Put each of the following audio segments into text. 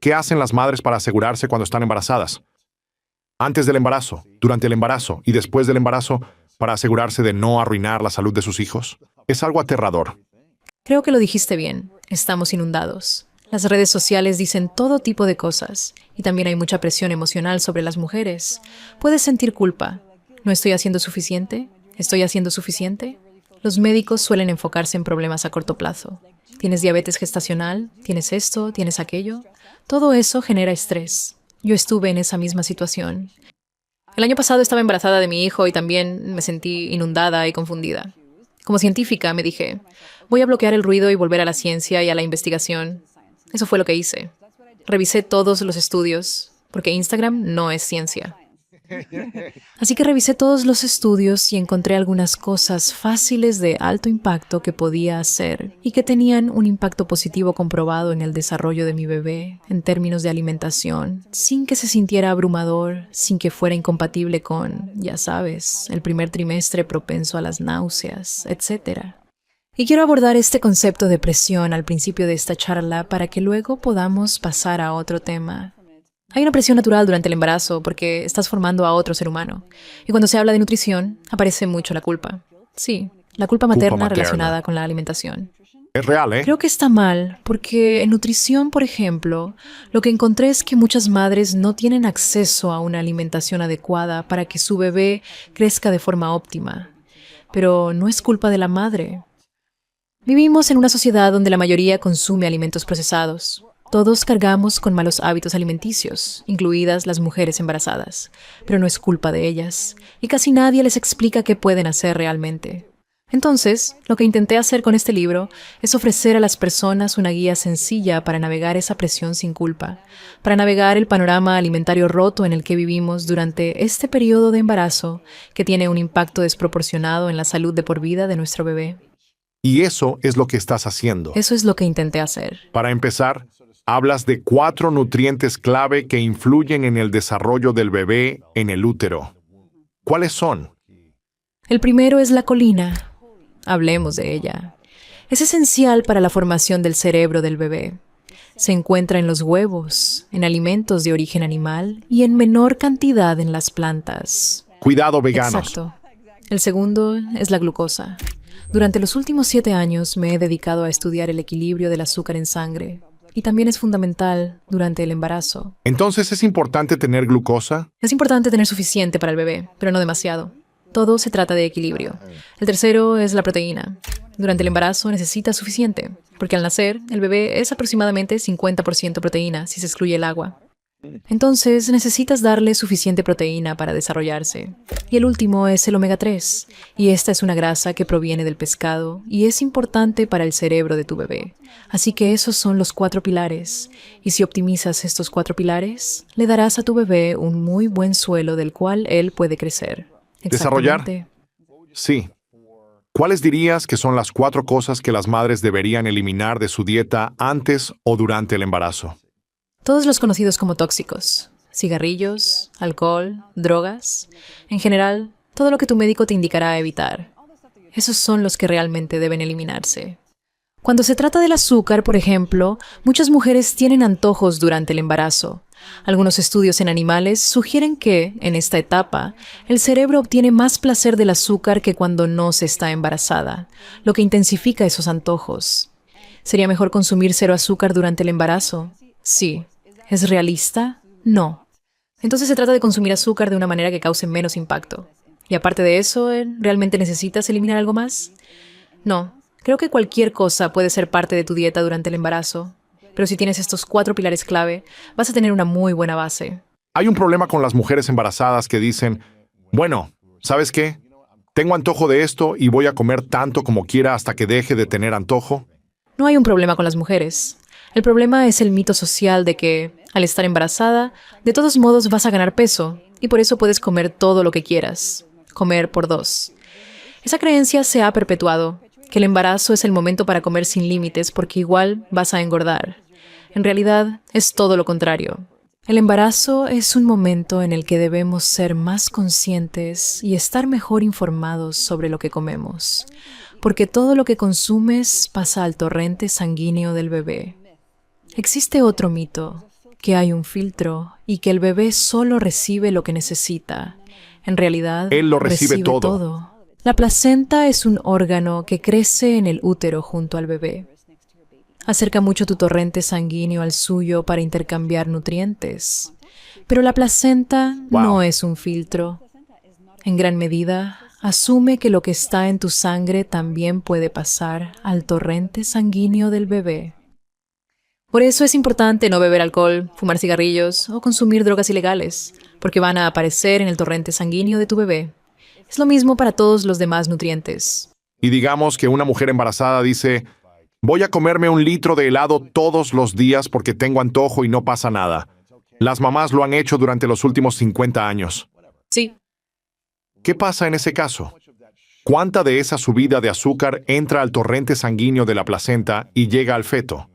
¿Qué hacen las madres para asegurarse cuando están embarazadas? Antes del embarazo, durante el embarazo y después del embarazo, para asegurarse de no arruinar la salud de sus hijos. Es algo aterrador. Creo que lo dijiste bien. Estamos inundados. Las redes sociales dicen todo tipo de cosas y también hay mucha presión emocional sobre las mujeres. Puedes sentir culpa. ¿No estoy haciendo suficiente? ¿Estoy haciendo suficiente? Los médicos suelen enfocarse en problemas a corto plazo. ¿Tienes diabetes gestacional? ¿Tienes esto? ¿Tienes aquello? Todo eso genera estrés. Yo estuve en esa misma situación. El año pasado estaba embarazada de mi hijo y también me sentí inundada y confundida. Como científica me dije, voy a bloquear el ruido y volver a la ciencia y a la investigación. Eso fue lo que hice. Revisé todos los estudios, porque Instagram no es ciencia. Así que revisé todos los estudios y encontré algunas cosas fáciles de alto impacto que podía hacer y que tenían un impacto positivo comprobado en el desarrollo de mi bebé en términos de alimentación, sin que se sintiera abrumador, sin que fuera incompatible con, ya sabes, el primer trimestre propenso a las náuseas, etc. Y quiero abordar este concepto de presión al principio de esta charla para que luego podamos pasar a otro tema. Hay una presión natural durante el embarazo porque estás formando a otro ser humano. Y cuando se habla de nutrición, aparece mucho la culpa. Sí, la culpa materna relacionada con la alimentación. Es real, ¿eh? Creo que está mal, porque en nutrición, por ejemplo, lo que encontré es que muchas madres no tienen acceso a una alimentación adecuada para que su bebé crezca de forma óptima. Pero no es culpa de la madre. Vivimos en una sociedad donde la mayoría consume alimentos procesados. Todos cargamos con malos hábitos alimenticios, incluidas las mujeres embarazadas, pero no es culpa de ellas, y casi nadie les explica qué pueden hacer realmente. Entonces, lo que intenté hacer con este libro es ofrecer a las personas una guía sencilla para navegar esa presión sin culpa, para navegar el panorama alimentario roto en el que vivimos durante este periodo de embarazo que tiene un impacto desproporcionado en la salud de por vida de nuestro bebé. Y eso es lo que estás haciendo. Eso es lo que intenté hacer. Para empezar, hablas de 4 nutrientes clave que influyen en el desarrollo del bebé en el útero. ¿Cuáles son? El primero es la colina. Hablemos de ella. Es esencial para la formación del cerebro del bebé. Se encuentra en los huevos, en alimentos de origen animal y en menor cantidad en las plantas. Cuidado, veganos. Exacto. El segundo es la glucosa. Durante los últimos 7 años me he dedicado a estudiar el equilibrio del azúcar en sangre. Y también es fundamental durante el embarazo. Entonces, ¿es importante tener glucosa? Es importante tener suficiente para el bebé, pero no demasiado. Todo se trata de equilibrio. El tercero es la proteína. Durante el embarazo necesitas suficiente, porque al nacer el bebé es aproximadamente 50% proteína si se excluye el agua. Entonces necesitas darle suficiente proteína para desarrollarse. Y el último es el omega 3, y esta es una grasa que proviene del pescado y es importante para el cerebro de tu bebé. Así que esos son los 4 pilares, y si optimizas estos 4 pilares, le darás a tu bebé un muy buen suelo del cual él puede crecer. ¿Desarrollar? Exactamente. Sí. ¿Cuáles dirías que son las 4 cosas que las madres deberían eliminar de su dieta antes o durante el embarazo? Todos los conocidos como tóxicos, cigarrillos, alcohol, drogas, en general, todo lo que tu médico te indicará evitar. Esos son los que realmente deben eliminarse. Cuando se trata del azúcar, por ejemplo, muchas mujeres tienen antojos durante el embarazo. Algunos estudios en animales sugieren que, en esta etapa, el cerebro obtiene más placer del azúcar que cuando no se está embarazada, lo que intensifica esos antojos. ¿Sería mejor consumir 0 azúcar durante el embarazo? Sí. ¿Es realista? No. Entonces se trata de consumir azúcar de una manera que cause menos impacto. Y aparte de eso, ¿realmente necesitas eliminar algo más? No. Creo que cualquier cosa puede ser parte de tu dieta durante el embarazo. Pero si tienes estos 4 pilares clave, vas a tener una muy buena base. Hay un problema con las mujeres embarazadas que dicen, bueno, ¿sabes qué? Tengo antojo de esto y voy a comer tanto como quiera hasta que deje de tener antojo. No hay un problema con las mujeres. El problema es el mito social de que, al estar embarazada, de todos modos vas a ganar peso y por eso puedes comer todo lo que quieras. Comer por 2. Esa creencia se ha perpetuado, que el embarazo es el momento para comer sin límites porque igual vas a engordar. En realidad, es todo lo contrario. El embarazo es un momento en el que debemos ser más conscientes y estar mejor informados sobre lo que comemos, porque todo lo que consumes pasa al torrente sanguíneo del bebé. Existe otro mito, que hay un filtro y que el bebé solo recibe lo que necesita. En realidad, Él lo recibe todo. todo. La placenta es un órgano que crece en el útero junto al bebé. Acerca mucho tu torrente sanguíneo al suyo para intercambiar nutrientes. Pero la placenta no es un filtro. En gran medida, asume que lo que está en tu sangre también puede pasar al torrente sanguíneo del bebé. Por eso es importante no beber alcohol, fumar cigarrillos o consumir drogas ilegales, porque van a aparecer en el torrente sanguíneo de tu bebé. Es lo mismo para todos los demás nutrientes. Y digamos que una mujer embarazada dice, voy a comerme 1 litro de helado todos los días porque tengo antojo y no pasa nada. Las mamás lo han hecho durante los últimos 50 años. Sí. ¿Qué pasa en ese caso? ¿Cuánta de esa subida de azúcar entra al torrente sanguíneo de la placenta y llega al feto?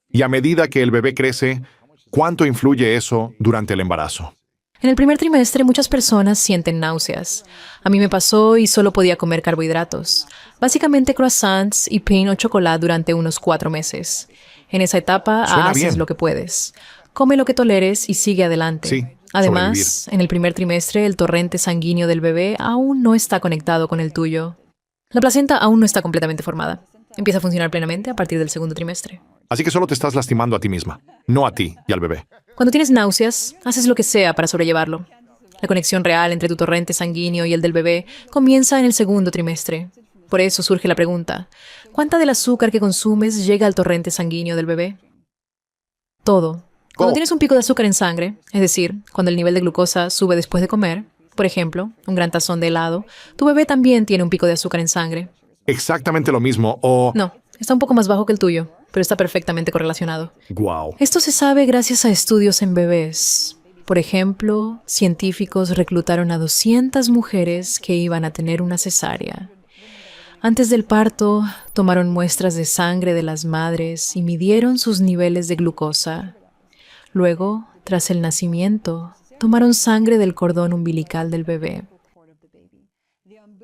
Y a medida que el bebé crece, ¿cuánto influye eso durante el embarazo? En el primer trimestre muchas personas sienten náuseas. A mí me pasó y solo podía comer carbohidratos. Básicamente croissants y pain o chocolate durante unos 4 meses. En esa etapa Suena haces bien. lo que puedes. Come lo que toleres y sigue adelante. Sí, Además, en el primer trimestre el torrente sanguíneo del bebé aún no está conectado con el tuyo. La placenta aún no está completamente formada. Empieza a funcionar plenamente a partir del segundo trimestre. Así que solo te estás lastimando a ti misma, no a ti y al bebé. Cuando tienes náuseas, haces lo que sea para sobrellevarlo. La conexión real entre tu torrente sanguíneo y el del bebé comienza en el segundo trimestre. Por eso surge la pregunta, ¿cuánta del azúcar que consumes llega al torrente sanguíneo del bebé? Todo. Cuando tienes un pico de azúcar en sangre, es decir, cuando el nivel de glucosa sube después de comer, por ejemplo, un gran tazón de helado, tu bebé también tiene un pico de azúcar en sangre. Exactamente lo mismo, o... No, está un poco más bajo que el tuyo, pero está perfectamente correlacionado. Wow. Esto se sabe gracias a estudios en bebés. Por ejemplo, científicos reclutaron a 200 mujeres que iban a tener una cesárea. Antes del parto, tomaron muestras de sangre de las madres y midieron sus niveles de glucosa. Luego, tras el nacimiento, tomaron sangre del cordón umbilical del bebé.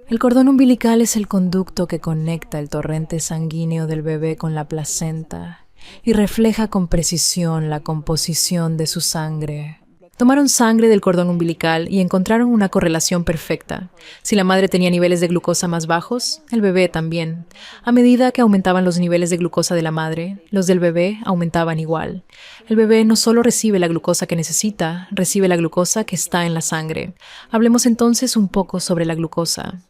El cordón umbilical es el conducto que conecta el torrente sanguíneo del bebé con la placenta y refleja con precisión la composición de su sangre. Tomaron sangre del cordón umbilical y encontraron una correlación perfecta. Si la madre tenía niveles de glucosa más bajos, el bebé también. A medida que aumentaban los niveles de glucosa de la madre, los del bebé aumentaban igual. El bebé no solo recibe la glucosa que necesita, recibe la glucosa que está en la sangre. Hablemos entonces un poco sobre la glucosa.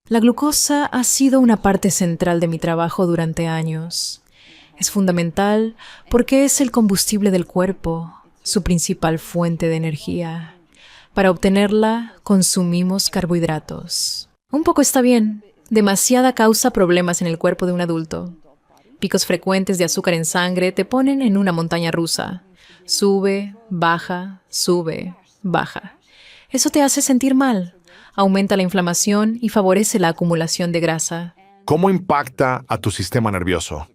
La glucosa ha sido una parte central de mi trabajo durante años. Es fundamental porque es el combustible del cuerpo, su principal fuente de energía. Para obtenerla, consumimos carbohidratos. Un poco está bien. Demasiada causa problemas en el cuerpo de un adulto. Picos frecuentes de azúcar en sangre te ponen en una montaña rusa. Sube, baja, sube, baja. Eso te hace sentir mal. Aumenta la inflamación y favorece la acumulación de grasa. ¿Cómo impacta a tu sistema nervioso?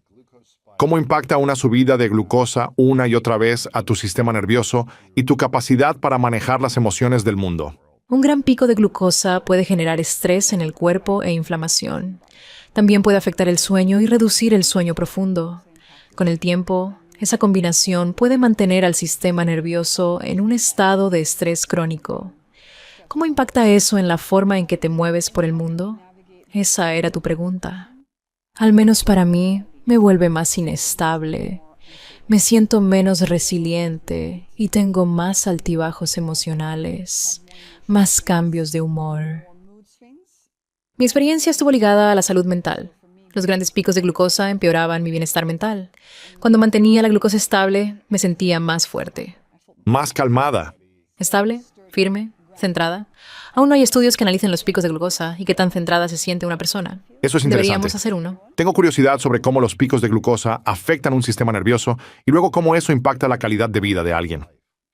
¿Cómo impacta una subida de glucosa una y otra vez a tu sistema nervioso y tu capacidad para manejar las emociones del mundo? Un gran pico de glucosa puede generar estrés en el cuerpo e inflamación. También puede afectar el sueño y reducir el sueño profundo. Con el tiempo, esa combinación puede mantener al sistema nervioso en un estado de estrés crónico. ¿Cómo impacta eso en la forma en que te mueves por el mundo? Esa era tu pregunta. Al menos para mí, me vuelve más inestable. Me siento menos resiliente y tengo más altibajos emocionales, más cambios de humor. Mi experiencia estuvo ligada a la salud mental. Los grandes picos de glucosa empeoraban mi bienestar mental. Cuando mantenía la glucosa estable, me sentía más fuerte. Más calmada. Estable, firme, centrada. Aún no hay estudios que analicen los picos de glucosa y qué tan centrada se siente una persona. Eso es interesante. Deberíamos hacer uno. Tengo curiosidad sobre cómo los picos de glucosa afectan un sistema nervioso y luego cómo eso impacta la calidad de vida de alguien.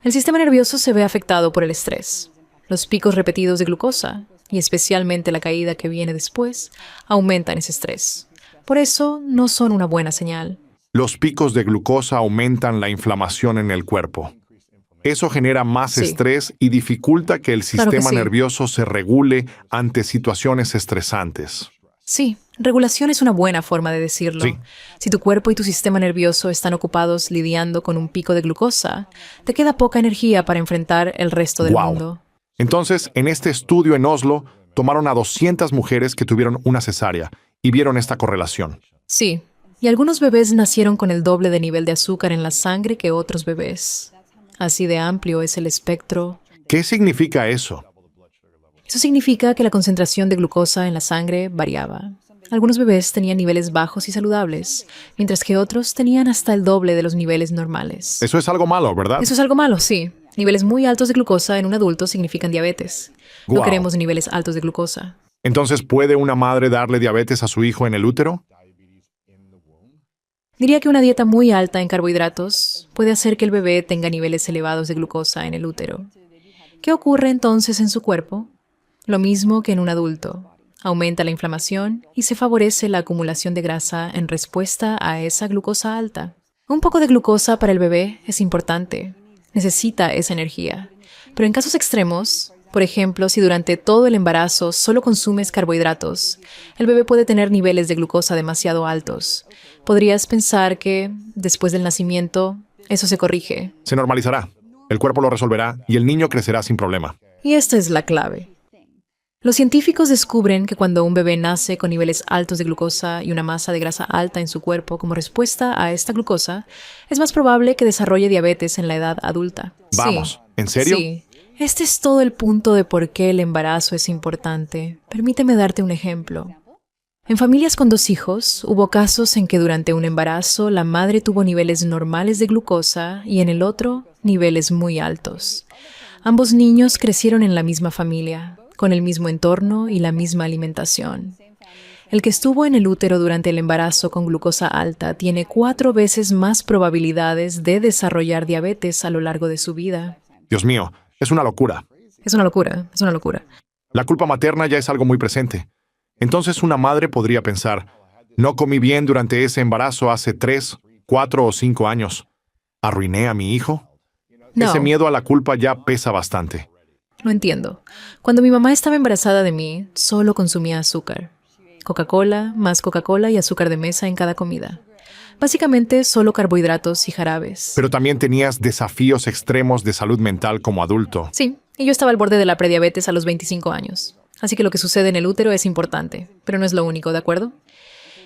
El sistema nervioso se ve afectado por el estrés. Los picos repetidos de glucosa, y especialmente la caída que viene después, aumentan ese estrés. Por eso, no son una buena señal. Los picos de glucosa aumentan la inflamación en el cuerpo. Eso genera más Sí. estrés y dificulta que el Claro que sistema sí. nervioso se regule ante situaciones estresantes. Sí, Regulación es una buena forma de decirlo. Sí. Si tu cuerpo y tu sistema nervioso están ocupados lidiando con un pico de glucosa, te queda poca energía para enfrentar el resto del Guau. mundo. Entonces, en este estudio en Oslo, tomaron a 200 mujeres que tuvieron una cesárea y vieron esta correlación. Sí, y algunos bebés nacieron con el doble de nivel de azúcar en la sangre que otros bebés. Así de amplio es el espectro. ¿Qué significa eso? Eso significa que la concentración de glucosa en la sangre variaba. Algunos bebés tenían niveles bajos y saludables, mientras que otros tenían hasta el doble de los niveles normales. Eso es algo malo, ¿verdad? Eso es algo malo, sí. Niveles muy altos de glucosa en un adulto significan diabetes. No Guau. queremos niveles altos de glucosa. Entonces, ¿puede una madre darle diabetes a su hijo en el útero? Diría que una dieta muy alta en carbohidratos puede hacer que el bebé tenga niveles elevados de glucosa en el útero. ¿Qué ocurre entonces en su cuerpo? Lo mismo que en un adulto. Aumenta la inflamación y se favorece la acumulación de grasa en respuesta a esa glucosa alta. Un poco de glucosa para el bebé es importante. Necesita esa energía. Pero en casos extremos, por ejemplo, si durante todo el embarazo solo consumes carbohidratos, el bebé puede tener niveles de glucosa demasiado altos. Podrías pensar que, después del nacimiento, eso se corrige. Se normalizará. El cuerpo lo resolverá y el niño crecerá sin problema. Y esta es la clave. Los científicos descubren que cuando un bebé nace con niveles altos de glucosa y una masa de grasa alta en su cuerpo como respuesta a esta glucosa, es más probable que desarrolle diabetes en la edad adulta. Vamos, Sí. ¿en serio? Sí. Este es todo el punto de por qué el embarazo es importante. Permíteme darte un ejemplo. En familias con 2 hijos, hubo casos en que durante un embarazo la madre tuvo niveles normales de glucosa y en el otro, niveles muy altos. Ambos niños crecieron en la misma familia, con el mismo entorno y la misma alimentación. El que estuvo en el útero durante el embarazo con glucosa alta tiene 4 veces más probabilidades de desarrollar diabetes a lo largo de su vida. Dios mío, es una locura. Es una locura, es una locura. La culpa materna ya es algo muy presente. Entonces una madre podría pensar, no comí bien durante ese embarazo hace 3, 4 o 5 años. ¿Arruiné a mi hijo? No. Ese miedo a la culpa ya pesa bastante. Lo entiendo. Cuando mi mamá estaba embarazada de mí, solo consumía azúcar. Coca-Cola y azúcar de mesa en cada comida. Básicamente solo carbohidratos y jarabes. Pero también tenías desafíos extremos de salud mental como adulto. Sí, y yo estaba al borde de la prediabetes a los 25 años. Así que lo que sucede en el útero es importante, pero no es lo único, ¿de acuerdo?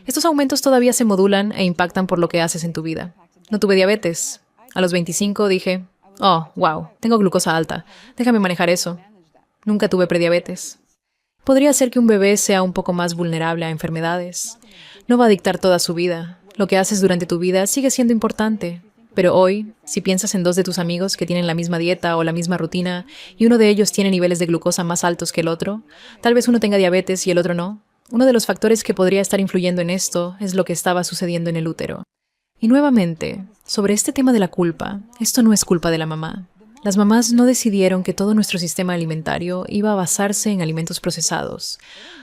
Estos aumentos todavía se modulan e impactan por lo que haces en tu vida. No tuve diabetes. A los 25 dije, oh, wow, tengo glucosa alta. Déjame manejar eso. Nunca tuve prediabetes. Podría ser que un bebé sea un poco más vulnerable a enfermedades. No va a dictar toda su vida. Lo que haces durante tu vida sigue siendo importante. Pero hoy, si piensas en 2 de tus amigos que tienen la misma dieta o la misma rutina y uno de ellos tiene niveles de glucosa más altos que el otro, tal vez uno tenga diabetes y el otro no. Uno de los factores que podría estar influyendo en esto es lo que estaba sucediendo en el útero. Y nuevamente, sobre este tema de la culpa, esto no es culpa de la mamá. Las mamás no decidieron que todo nuestro sistema alimentario iba a basarse en alimentos procesados.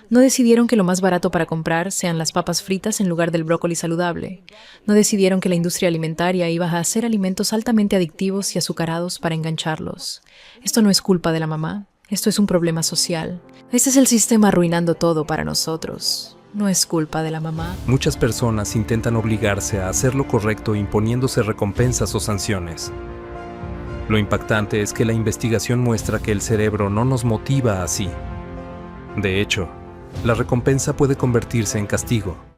No decidieron que lo más barato para comprar sean las papas fritas en lugar del brócoli saludable. No decidieron que la industria alimentaria iba a hacer alimentos altamente adictivos y azucarados para engancharlos. Esto no es culpa de la mamá. Esto es un problema social. Este es el sistema arruinando todo para nosotros. No es culpa de la mamá. Muchas personas intentan obligarse a hacer lo correcto imponiéndose recompensas o sanciones. Lo impactante es que la investigación muestra que el cerebro no nos motiva así. De hecho, la recompensa puede convertirse en castigo.